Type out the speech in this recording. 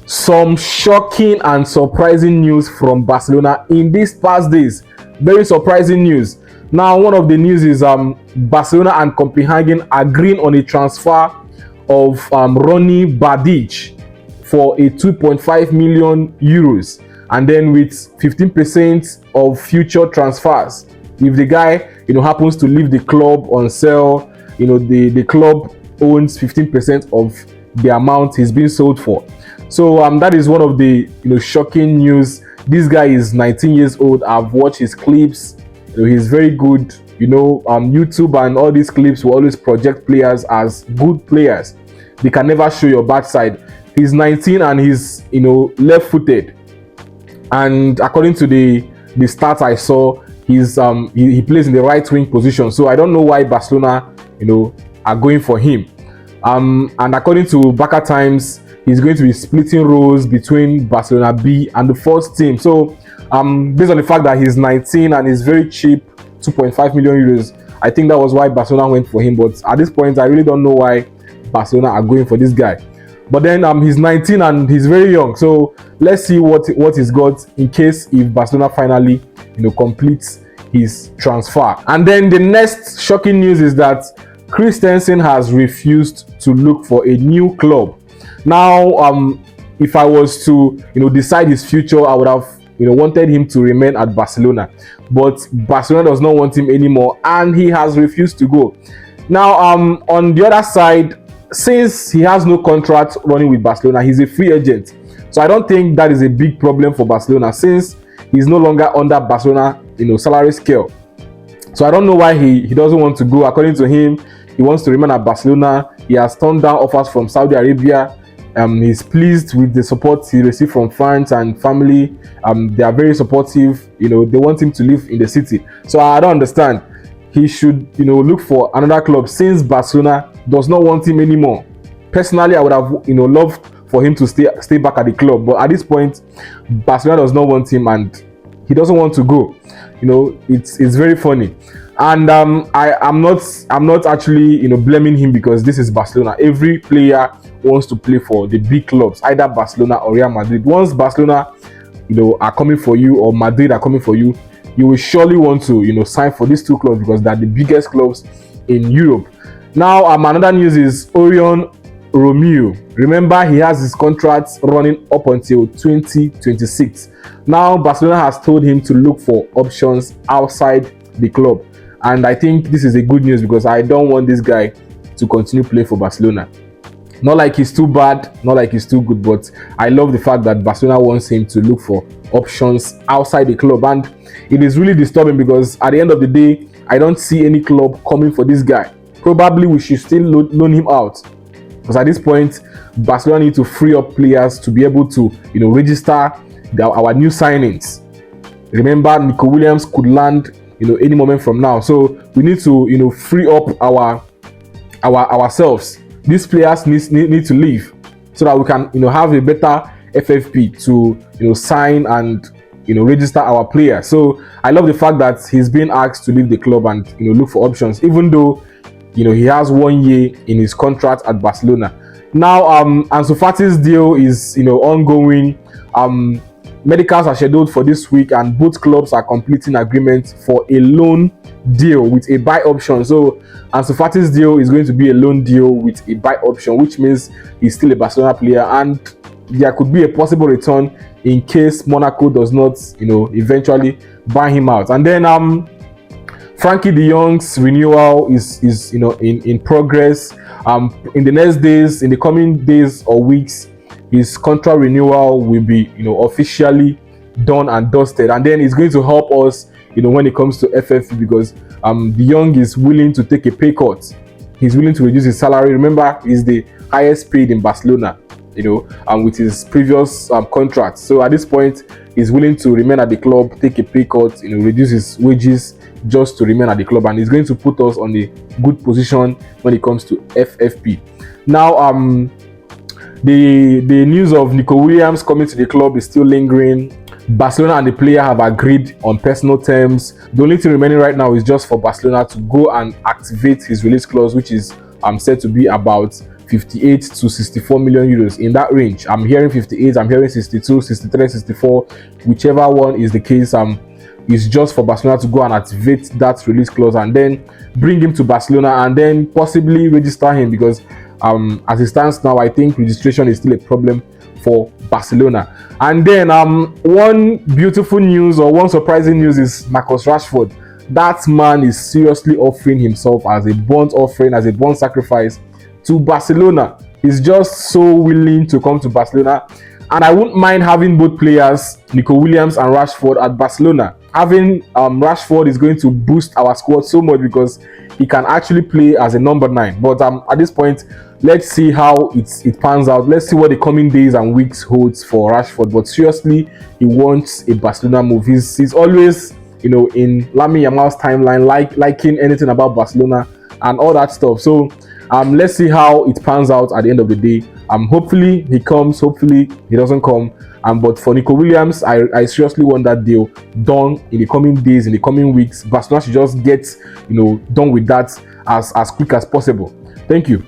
Some shocking and surprising news from Barcelona in these past days. Very surprising news. Now, one of the news is Barcelona and Copenhagen agreeing on a transfer of Roony Bardghji for a 2.5 million euros, and then with 15% of future transfers. If the guy happens to leave the club on sale, the club owns 15% of the amount he's being sold for. So that is one of the shocking news. This guy is 19 years old. I've watched his clips. He's very good. YouTube and all these clips will always project players as good players. They can never show your bad side. He's 19 and he's left-footed. And according to the stats I saw, he plays in the right wing position. So I don't know why Barcelona are going for him. And according to Barca Times, he's going to be splitting roles between Barcelona B and the first team. So based on the fact that he's 19 and he's very cheap, 2.5 million euros, I think that was why Barcelona went for him. But at this point, I really don't know why Barcelona are going for this guy. But then he's 19 and he's very young. So let's see what he's got in case if Barcelona finally completes his transfer. And then the next shocking news is that Christensen has refused to look for a new club. Now, if I was to decide his future, I would have wanted him to remain at Barcelona, but Barcelona does not want him anymore, and he has refused to go. Now, on the other side, since he has no contract running with Barcelona, he's a free agent. So I don't think that is a big problem for Barcelona, since he's no longer under Barcelona salary scale. So I don't know why he doesn't want to go. According to him, he wants to remain at Barcelona. He has turned down offers from Saudi Arabia. He's pleased with the support he received from fans and family. They are very supportive. They want him to live in the city. So I don't understand. He should look for another club, since Barcelona does not want him anymore. Personally, I would have loved for him to stay back at the club, but at this point, Barcelona does not want him and he doesn't want to go. It's very funny. And I'm not actually blaming him, because this is Barcelona. Every player wants to play for the big clubs, either Barcelona or Real Madrid. Once Barcelona are coming for you, or Madrid are coming for you, you will surely want to sign for these two clubs, because they're the biggest clubs in Europe. Now, another news is Orion Romeu. Remember, he has his contract running up until 2026. Now, Barcelona has told him to look for options outside the club, and I think this is a good news, because I don't want this guy to continue playing for Barcelona. Not like he's too bad, not like he's too good, but I love the fact that Barcelona wants him to look for options outside the club. And it is really disturbing, because at the end of the day, I don't see any club coming for this guy. Probably we should still loan him out, because at this point, Barcelona need to free up players to be able to register our new signings. Remember, Nico Williams could land any moment from now, so we need to free up ourselves. These players need to leave, so that we can have a better FFP to sign and register our players. So I love the fact that he's being asked to leave the club and look for options, even though he has 1 year in his contract at Barcelona. Now, Ansu Fati's deal is ongoing. Medicals are scheduled for this week, and both clubs are completing agreement for a loan deal with a buy option. So Ansu Fati's deal is going to be a loan deal with a buy option, which means he's still a Barcelona player, and there could be a possible return in case Monaco does not eventually buy him out. And then Frankie de Jong's renewal is in progress. In the next days, in the coming days or weeks, his contract renewal will be officially done and dusted, and then it's going to help us when it comes to FFP, because de Jong is willing to take a pay cut. He's willing to reduce his salary. Remember, he's the highest paid in Barcelona with his previous contract. So at this point, he's willing to remain at the club, take a pay cut, reduce his wages just to remain at the club, and it's going to put us on a good position when it comes to FFP. Now, the news of Nico Williams coming to the club is still lingering. Barcelona and the player have agreed on personal terms. The only thing remaining right now is just for Barcelona to go and activate his release clause, which is said to be about 58 to 64 million euros, in that range. I'm hearing 58, I'm hearing 62, 63, 64, whichever one is the case. Is just for Barcelona to go and activate that release clause and then bring him to Barcelona and then possibly register him, because as it stands now, I think registration is still a problem for Barcelona. And then one beautiful news, or one surprising news, is Marcus Rashford. That man is seriously offering himself as a burnt offering, as a burnt sacrifice to Barcelona. He's just so willing to come to Barcelona, and I wouldn't mind having both players, Nico Williams and Rashford, at Barcelona. Having Rashford is going to boost our squad so much because he can actually play as a number 9. But at this point, let's see how it pans out. Let's see what the coming days and weeks holds for Rashford. But seriously, he wants a Barcelona move. He's always, in Lamine Yamal's timeline, liking anything about Barcelona and all that stuff. So let's see how it pans out at the end of the day. Hopefully he comes, hopefully he doesn't come. But for Nico Williams, I seriously want that deal done in the coming days, in the coming weeks. Barcelona should just get done with that as quick as possible. Thank you.